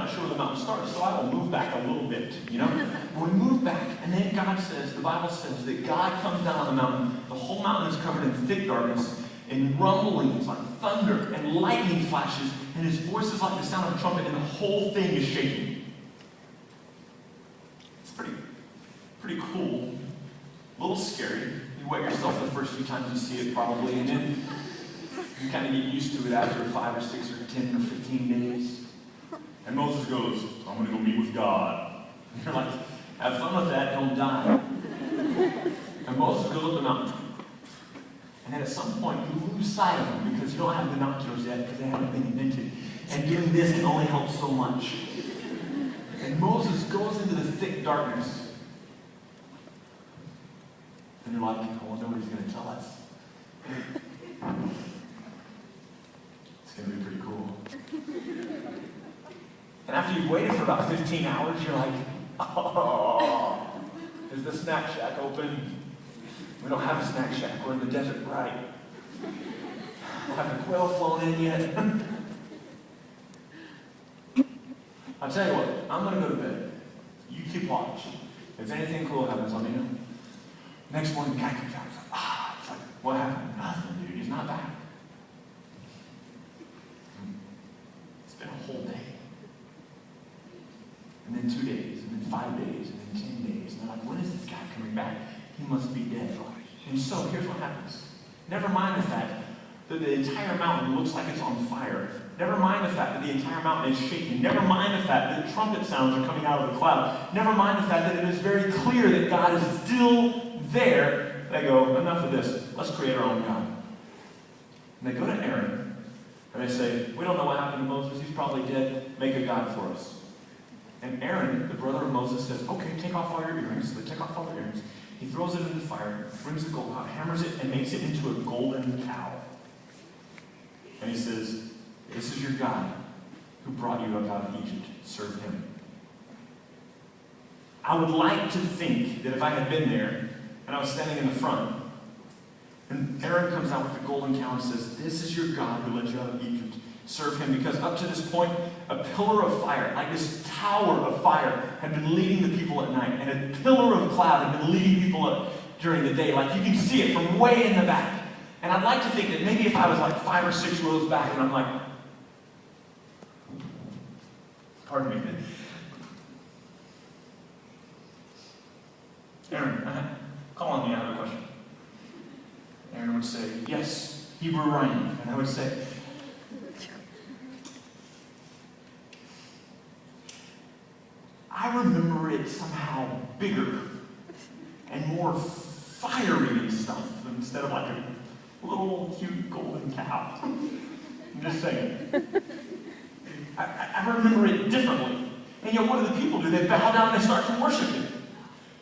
not sure where the mountain starts, so I will move back a little bit, And we move back, and then God says, the Bible says that God comes down on the mountain. The whole mountain is covered in thick darkness, and rumblings like thunder, and lightning flashes, and his voice is like the sound of a trumpet, and the whole thing is shaking. It's pretty cool. A little scary. You wet yourself the first few times you see it, probably, and then you kind of get used to it after 5 or 6 or 10 or 15 days. And Moses goes, I'm going to go meet with God. And you're like, have fun with that, don't die. And Moses goes up the mountain. And then at some point, you lose sight of him because you don't have binoculars yet because they haven't been invented. And doing this can only help so much. And Moses goes into the thick darkness. And you're like, I wonder what he's going to tell us. It's going to be pretty cool. And after you've waited for about 15 hours, you're like, oh, is the snack shack open? We don't have a snack shack. We're in the desert, right? Have the quail flown in yet? I'll tell you what, I'm going to go to bed. You keep watch. If anything cool happens, let me know. Next morning, the guy comes out. It's like, what happened? Nothing, dude. He's not back. It's been a whole day. And then 2 days, and then 5 days, and then 10 days. And they're like, when is this guy coming back? He must be dead. And so, here's what happens. Never mind the fact that the entire mountain looks like it's on fire. Never mind the fact that the entire mountain is shaking. Never mind the fact that trumpet sounds are coming out of the cloud. Never mind the fact that it is very clear that God is still there. They go, enough of this. Let's create our own God. And they go to Aaron, and they say, we don't know what happened to Moses. He's probably dead. Make a God for us. And Aaron, the brother of Moses, says, okay, take off all your earrings. So they take off all their earrings. He throws it in the fire, brings the gold out, hammers it, and makes it into a golden cow. And he says, this is your God who brought you up out of Egypt. Serve him. I would like to think that if I had been there and I was standing in the front, and Aaron comes out with the golden cow and says, this is your God who led you out of Egypt. Serve him. Because up to this point, a pillar of fire, like this tower of fire, had been leading the people at night, and a pillar of cloud had been leading people up during the day. Like you can see it from way in the back. And I'd like to think that maybe if I was like 5 or 6 rows back and I'm like, pardon me, Aaron, call on me, I have a question. Aaron would say, yes, Hebrew Ryan. And I would say, I remember it somehow bigger and more fiery and stuff instead of like a little cute golden cow. I'm just saying. I remember it differently. And yet what do the people do? They bow down and they start to worship him.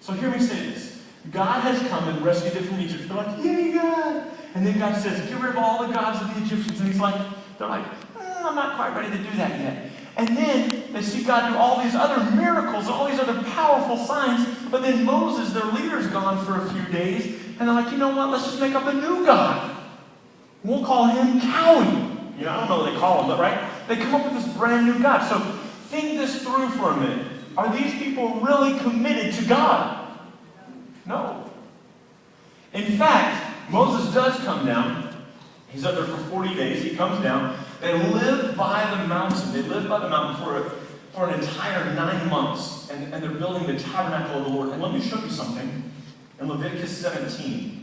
So hear me say this. God has come and rescued them from Egypt. They're like, yay, God. And then God says, get rid of all the gods of the Egyptians. And they're like, I'm not quite ready to do that yet. And then they see God do all these other miracles, all these other powerful signs. But then Moses, their leader's gone for a few days. And they're like, you know what? Let's just make up a new God. We'll call him Cowie. I don't know what they call him, but right? They come up with this brand new God. So think this through for a minute. Are these people really committed to God? No. In fact, Moses does come down. He's up there for 40 days. He comes down. They live by the mountain. They live by the mountain for an entire 9 months. And they're building the tabernacle of the Lord. And let me show you something. In Leviticus 17,